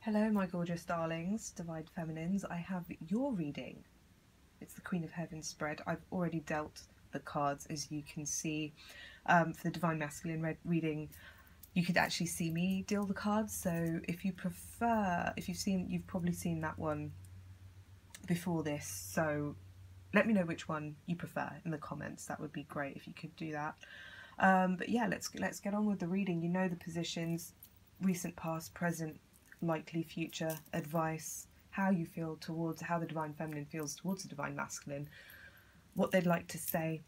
Hello, my gorgeous darlings, divine feminines. I have your reading. It's the Queen of Heaven spread. I've already dealt the cards, as you can see. For the divine masculine reading, you could actually see me deal the cards. So if you prefer, you've probably seen that one before this. So let me know which one you prefer in the comments. That would be great if you could do that. But yeah, let's get on with the reading. You know the positions: recent, past, present, likely future, advice, how you feel towards, how the divine feminine feels towards the divine masculine, what they'd like to say,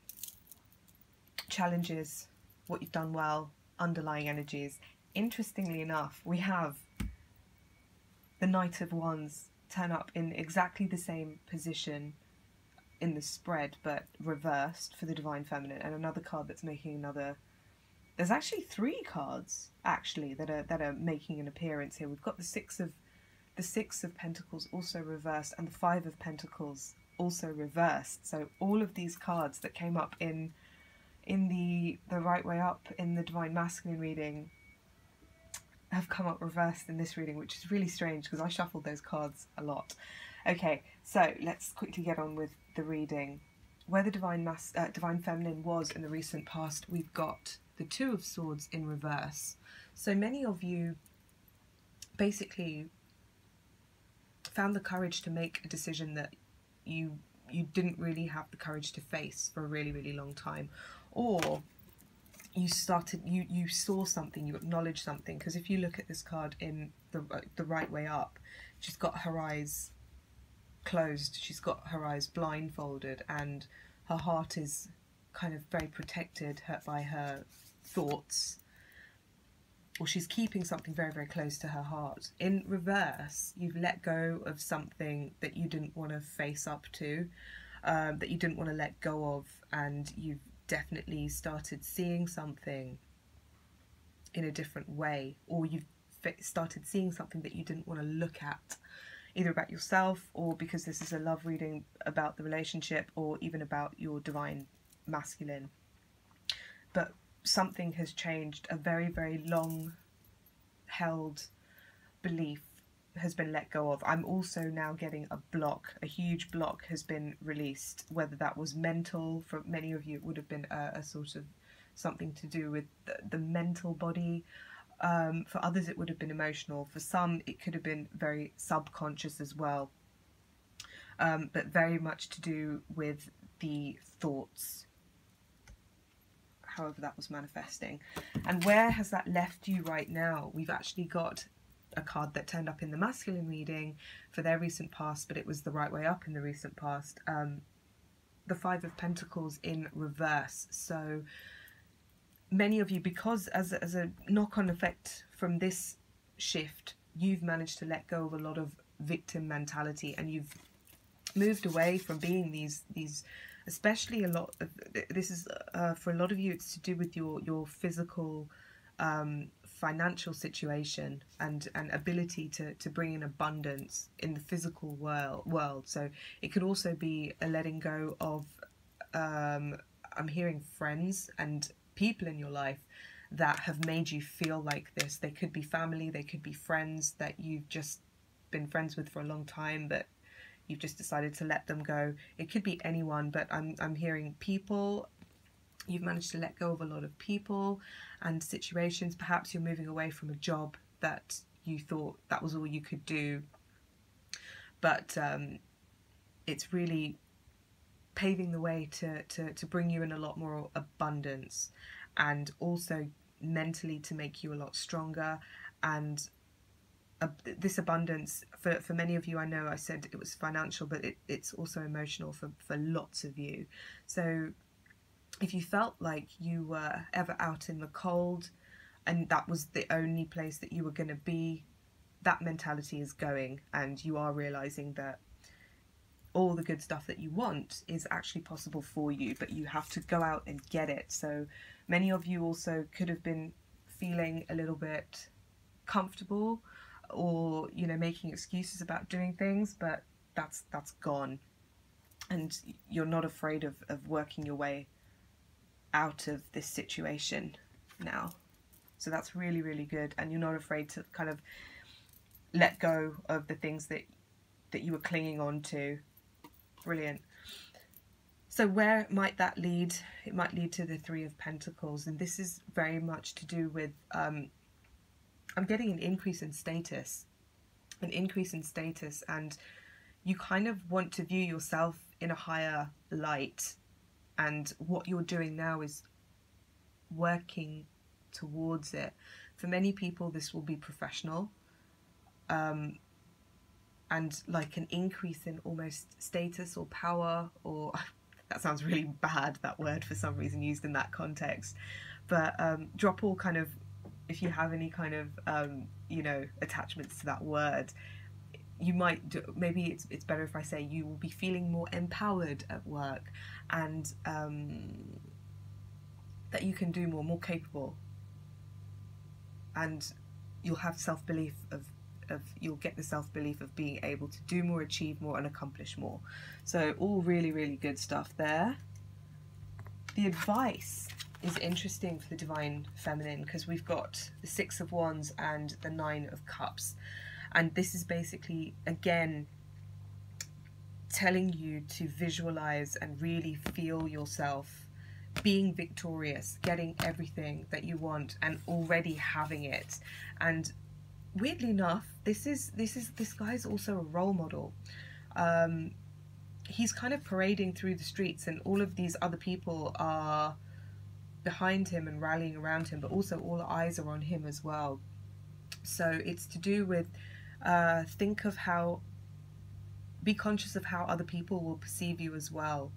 challenges, what you've done well, underlying energies. Interestingly enough, we have the Knight of Wands turn up in exactly the same position in the spread, but reversed for the divine feminine, and another card that's making another. There's actually three cards actually that are making an appearance here. We've got the Six of Pentacles also reversed, and the Five of Pentacles also reversed. So all of these cards that came up in the right way up in the divine masculine reading have come up reversed in this reading, which is really strange because I shuffled those cards a lot. Okay, so let's quickly get on with the reading. Where the divine feminine was in the recent past, we've got the Two of Swords in reverse. So many of you basically found the courage to make a decision that you didn't really have the courage to face for a really, really long time, or you saw something, you acknowledged something. Because if you look at this card in the right way up, she's got her eyes closed, she's got her eyes blindfolded, and her heart is kind of very protected by her thoughts, or she's keeping something very, very close to her heart. In reverse, you've let go of something that you didn't want to face up to, that you didn't want to let go of, and you've definitely started seeing something in a different way, or you've started seeing something that you didn't want to look at, either about yourself, or because this is a love reading, about the relationship, or even about your divine masculine. But something has changed. A very, very long held belief has been let go of. I'm also now getting a block, a huge block has been released, whether that was mental. For many of you it would have been a sort of something to do with the mental body. For others it would have been emotional. For some it could have been very subconscious as well, but very much to do with the thoughts, however that was manifesting. And where has that left you right now? We've actually got a card that turned up in the masculine reading for their recent past, but it was the right way up in the recent past. The Five of Pentacles in reverse. So many of you, because as a knock-on effect from this shift, you've managed to let go of a lot of victim mentality, and you've moved away from being these especially a lot of this is for a lot of you, it's to do with your physical financial situation and ability to bring in abundance in the physical world. So it could also be a letting go of I'm hearing friends and people in your life that have made you feel like this. They could be family, they could be friends that you've just been friends with for a long time, but you've just decided to let them go. It could be anyone, but I'm hearing people. You've managed to let go of a lot of people and situations. Perhaps you're moving away from a job that you thought that was all you could do, but it's really paving the way to bring you in a lot more abundance, and also mentally to make you a lot stronger. And this abundance, for many of you, I know I said it was financial, but it's also emotional for lots of you. So if you felt like you were ever out in the cold and that was the only place that you were going to be, that mentality is going, and you are realizing that all the good stuff that you want is actually possible for you, but you have to go out and get it. So many of you also could have been feeling a little bit comfortable, or making excuses about doing things, but that's gone, and you're not afraid of working your way out of this situation now. So that's really, really good, and you're not afraid to kind of let go of the things that you were clinging on to. Brilliant. So where might that lead? It might lead to the Three of Pentacles, and this is very much to do with, I'm getting an increase in status. An increase in status, and you kind of want to view yourself in a higher light, and what you're doing now is working towards it. For many people this will be professional, and like an increase in almost status or power, or that sounds really bad, that word, for some reason used in that context, but drop all kind of, if you have any kind of you know, attachments to that word, you might do, maybe it's better if I say you will be feeling more empowered at work, and that you can do more capable, and you'll have self-belief of you'll get the self-belief of being able to do more, achieve more, and accomplish more. So all really, really good stuff there. The advice is interesting for the Divine Feminine, because we've got the Six of Wands and the Nine of Cups, and this is basically, again, telling you to visualize and really feel yourself being victorious, getting everything that you want, and already having it. And weirdly enough, this guy's also a role model. He's kind of parading through the streets, and all of these other people are behind him and rallying around him, but also all eyes are on him as well. So it's to do with be conscious of how other people will perceive you as well,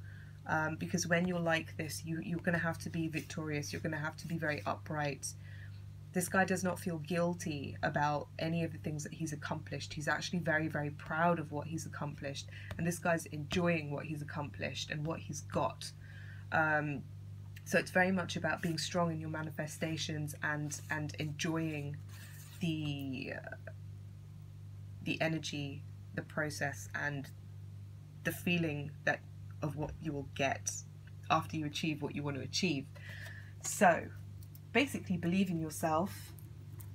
because when you're like this, you're going to have to be victorious, you're going to have to be very upright. This guy does not feel guilty about any of the things that he's accomplished. He's actually very, very proud of what he's accomplished, and this guy's enjoying what he's accomplished and what he's got. So it's very much about being strong in your manifestations and enjoying the energy, the process, and the feeling of what you will get after you achieve what you want to achieve. So basically, believe in yourself,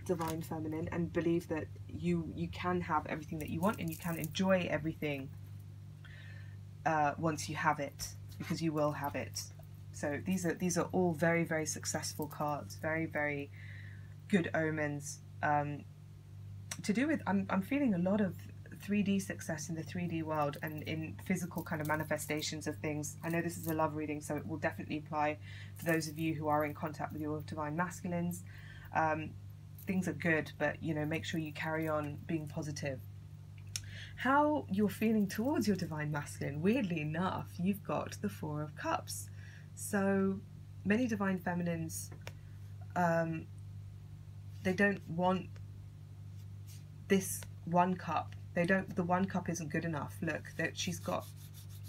Divine Feminine, and believe that you can have everything that you want, and you can enjoy everything once you have it, because you will have it. So these are all very, very successful cards, very, very good omens. To do with, I'm feeling a lot of 3D success in the 3D world and in physical kind of manifestations of things. I know this is a love reading, so it will definitely apply for those of you who are in contact with your divine masculines. Things are good, but you know, make sure you carry on being positive. How you're feeling towards your divine masculine, weirdly enough, you've got the Four of Cups. So many divine feminines, they don't want this one cup. The one cup isn't good enough. Look, that she's got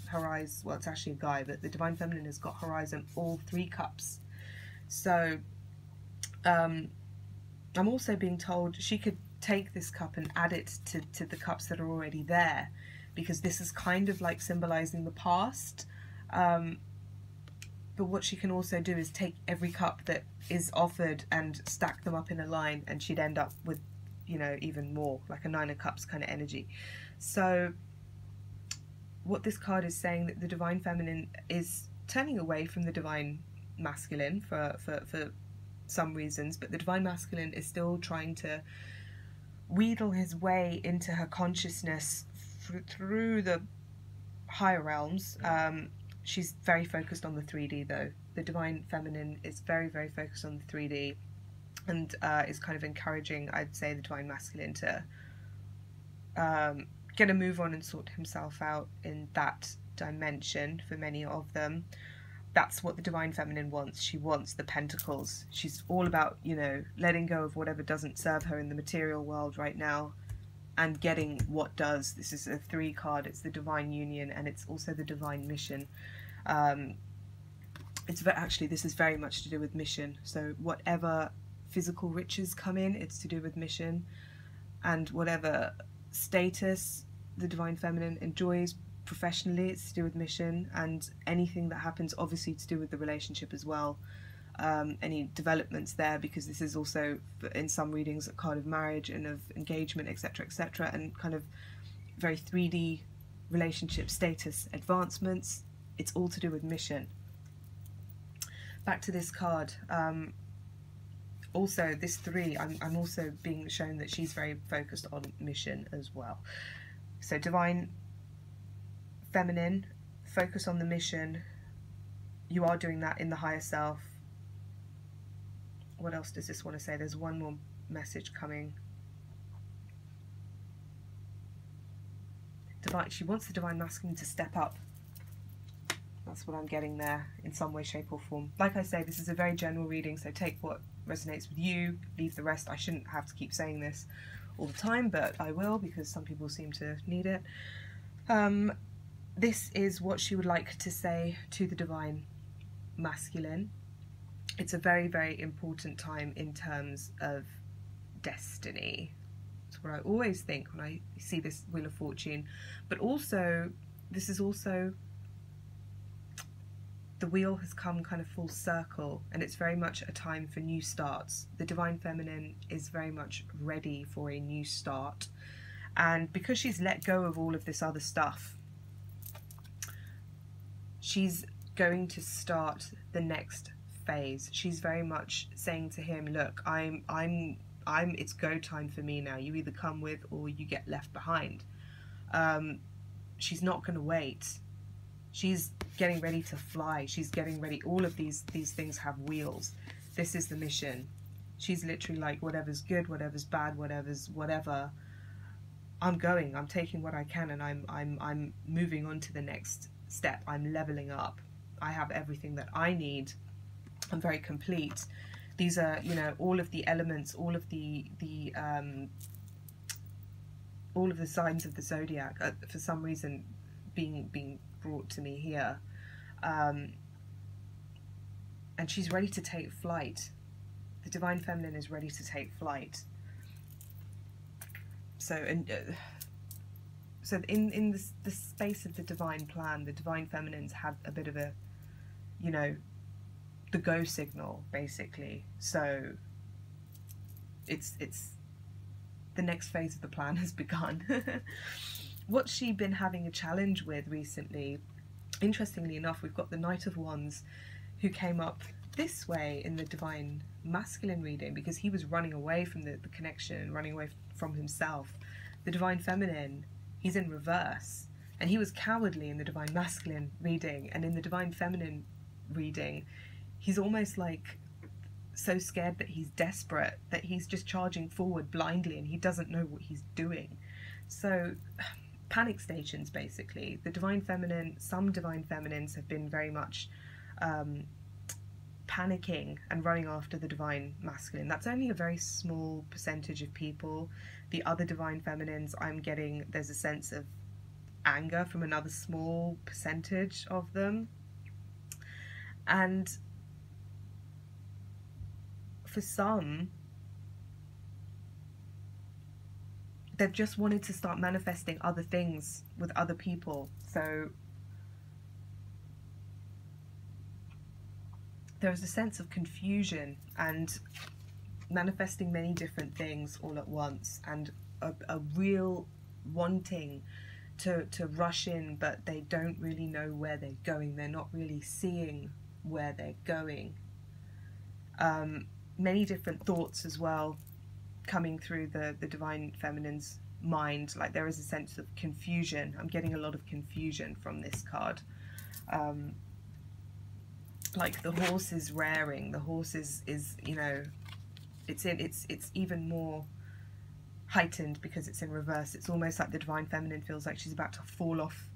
her eyes, well, it's actually a guy, but the divine feminine has got her eyes on all three cups. So I'm also being told she could take this cup and add it to the cups that are already there, because this is kind of like symbolizing the past. But what she can also do is take every cup that is offered and stack them up in a line, and she'd end up with, you know, even more, like a Nine of Cups kind of energy. So what this card is saying, that the divine feminine is turning away from the divine masculine for some reasons, but the divine masculine is still trying to wheedle his way into her consciousness through the higher realms. She's very focused on the 3D though. The divine feminine is very, very focused on the 3D, and is kind of encouraging, I'd say, the divine masculine to get a move on and sort himself out in that dimension. For many of them, that's what the divine feminine wants. She wants the pentacles. She's all about, you know, letting go of whatever doesn't serve her in the material world right now and getting what does. This is a 3 card. It's the divine union, and it's also the divine mission. Actually, this is very much to do with mission. So whatever physical riches come in, it's to do with mission, and whatever status the divine feminine enjoys professionally, it's to do with mission, and anything that happens obviously to do with the relationship as well. any developments there, because this is also in some readings a card of marriage and of engagement, etc., etc., and kind of very 3D relationship status advancements. It's all to do with mission. Back to this card. Also, this 3, I'm also being shown that she's very focused on mission as well. So divine feminine, focus on the mission. You are doing that in the higher self. What else does this want to say? There's one more message coming. She wants the divine masculine to step up. That's what I'm getting there in some way, shape or form. Like I say, this is a very general reading, so take what resonates with you, leave the rest. I shouldn't have to keep saying this all the time, but I will, because some people seem to need it. This is what she would like to say to the divine masculine. It's a very, very important time in terms of destiny. That's what I always think when I see this Wheel of Fortune. But also, this is also, the wheel has come kind of full circle, and it's very much a time for new starts. The divine feminine is very much ready for a new start. And because she's let go of all of this other stuff, she's going to start the next phase. She's very much saying to him, look, it's go time for me now. You either come with or you get left behind. She's not going to wait. She's getting ready to fly. She's getting ready. All of these things have wheels. This is the mission. She's literally like, whatever's good, whatever's bad, whatever. I'm going. I'm taking what I can, and I'm moving on to the next step. I'm leveling up. I have everything that I need. I'm very complete. These are, you know, all of the elements, all of the signs of the zodiac for some reason being brought to me here, and she's ready to take flight. The divine feminine is ready to take flight. So in the space of the divine plan, the divine feminines have a bit of a, you know, the go signal, basically. So it's the next phase of the plan has begun. What's she been having a challenge with recently? Interestingly enough, we've got the Knight of Wands, who came up this way in the divine masculine reading because he was running away from the connection, running away from himself. The divine feminine, he's in reverse, and he was cowardly in the divine masculine reading, and in the divine feminine reading, he's almost like so scared that he's desperate, that he's just charging forward blindly and he doesn't know what he's doing. So panic stations, basically. The divine feminine, some divine feminines have been very much panicking and running after the divine masculine. That's only a very small percentage of people. The other divine feminines, I'm getting, there's a sense of anger from another small percentage of them. And for some, they've just wanted to start manifesting other things with other people. So there is a sense of confusion and manifesting many different things all at once, and a real wanting to rush in, but they don't really know where they're going. They're not really seeing where they're going. Many different thoughts as well coming through the divine feminine's mind. Like, there is a sense of confusion. I'm getting a lot of confusion from this card. Like, the horse is rearing. The horse is you know, it's even more heightened because it's in reverse. It's almost like the divine feminine feels like she's about to fall off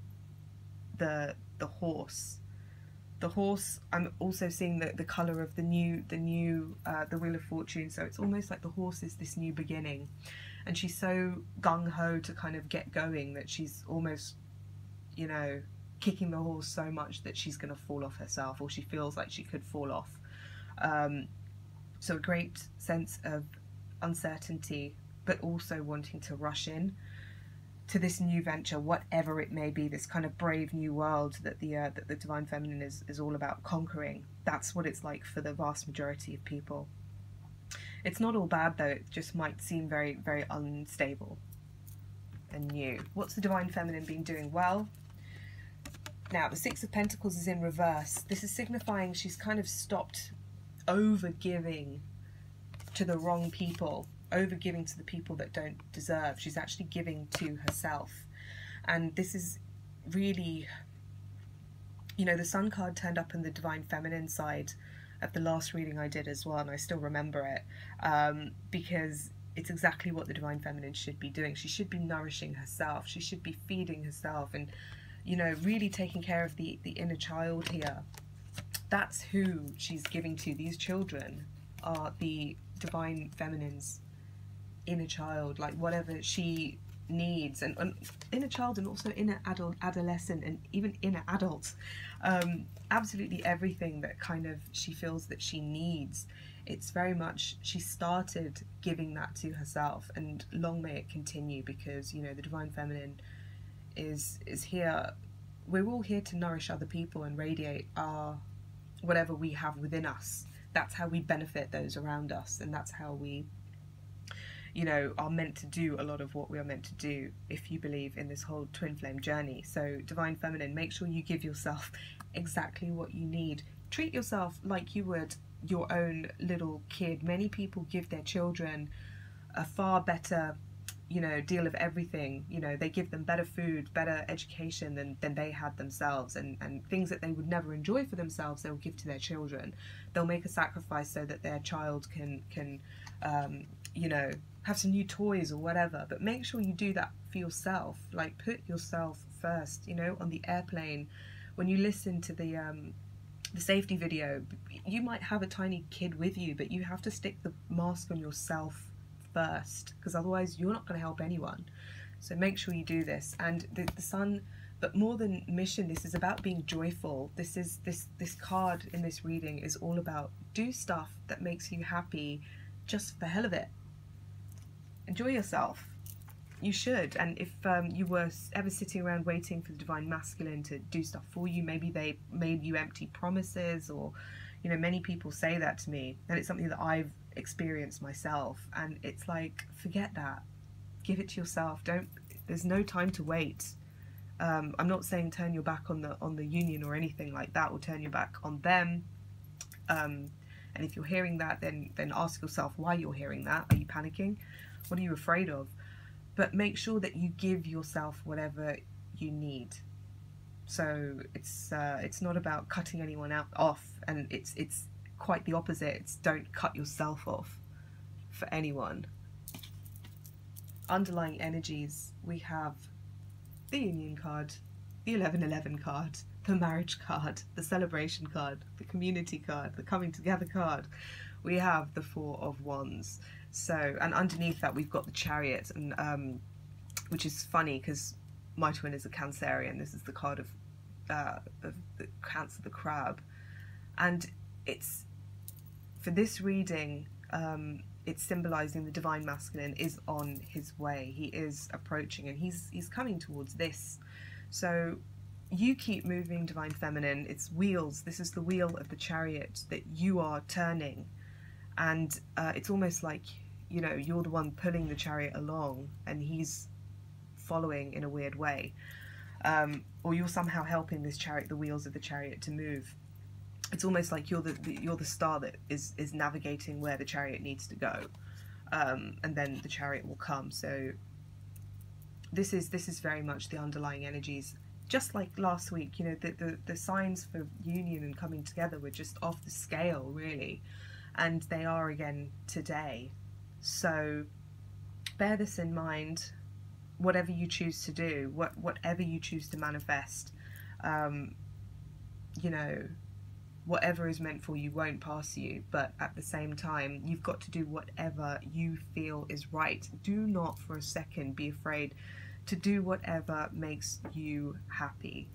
the horse. The horse, I'm also seeing the colour of the Wheel of Fortune, so it's almost like the horse is this new beginning, and she's so gung-ho to kind of get going that she's almost, you know, kicking the horse so much that she's going to fall off herself, or she feels like she could fall off. So a great sense of uncertainty, but also wanting to rush in. to this new venture, whatever it may be, this kind of brave new world that the Divine Feminine is all about conquering. That's what it's like for the vast majority of people. It's not all bad though, it just might seem very, very unstable and new. What's the Divine Feminine been doing? Well, now the Six of Pentacles is in reverse. This is signifying she's kind of stopped over-giving to the wrong people, over-giving to the people that don't deserve. She's actually giving to herself. And this is really, you know, the Sun card turned up in the Divine Feminine side of the last reading I did as well, and I still remember it, because it's exactly what the Divine Feminine should be doing. She should be nourishing herself. She should be feeding herself and, you know, really taking care of the inner child here. That's who she's giving to. These children are the Divine Feminine's inner child, like whatever she needs, and inner child, and also inner adolescent, and even inner adult, absolutely everything that kind of she feels that she needs. It's very much, she started giving that to herself, and long may it continue, because, you know, the Divine Feminine is here. We're all here to nourish other people and radiate our whatever we have within us. That's how we benefit those around us, and that's how we, you know, are meant to do a lot of what we are meant to do if you believe in this whole twin flame journey. So Divine Feminine, make sure you give yourself exactly what you need. Treat yourself like you would your own little kid. Many people give their children a far better, you know, deal of everything. You know, they give them better food, better education than they had themselves, and things that they would never enjoy for themselves, they'll give to their children. They'll make a sacrifice so that their child can you know, have some new toys or whatever. But make sure you do that for yourself. Like, put yourself first. You know, on the airplane, when you listen to the safety video, you might have a tiny kid with you, but you have to stick the mask on yourself first, because otherwise you're not going to help anyone. So make sure you do this. And the Sun, but more than mission, this is about being joyful. This is this card in this reading is all about do stuff that makes you happy just for the hell of it. Enjoy yourself. You should. And if you were ever sitting around waiting for the Divine Masculine to do stuff for you, maybe they made you empty promises, or, you know, many people say that to me, and it's something that I've experienced myself, and it's like, forget that. Give it to yourself. There's no time to wait. I'm not saying turn your back on the union or anything like that, or turn your back on them. And if you're hearing that, then ask yourself why you're hearing that. Are you panicking? What are you afraid of? But make sure that you give yourself whatever you need. So it's not about cutting anyone off, and it's quite the opposite. It's don't cut yourself off for anyone. Underlying energies, we have the Union card, the 1111 card, the marriage card, the celebration card, the community card, the coming together card. We have the Four of Wands. So, and underneath that we've got the Chariot, and which is funny because my twin is a Cancerian. This is the card of the Cancer, the crab, and it's, for this reading, it's symbolizing the Divine Masculine is on his way. He is approaching, and he's coming towards this. So you keep moving, Divine Feminine. It's wheels. This is the wheel of the Chariot that you are turning, and it's almost like, you know, you're the one pulling the chariot along, and he's following in a weird way, or you're somehow helping this chariot, the wheels of the chariot, to move. It's almost like you're the star that is navigating where the chariot needs to go, and then the chariot will come. So this is very much the underlying energies. Just like last week, you know, the signs for union and coming together were just off the scale, really, and they are again today. So bear this in mind, whatever you choose to do, whatever you choose to manifest, you know, whatever is meant for you won't pass you, but at the same time, you've got to do whatever you feel is right. Do not for a second be afraid to do whatever makes you happy,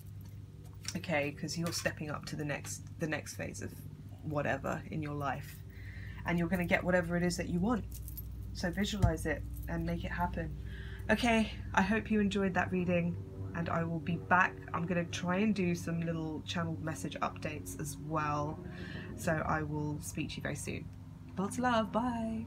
okay? Because you're stepping up to the next phase of whatever in your life, and you're going to get whatever it is that you want. So visualize it and make it happen. Okay, I hope you enjoyed that reading, and I will be back. I'm going to try and do some little channeled message updates as well, so I will speak to you very soon. Lots of love, bye!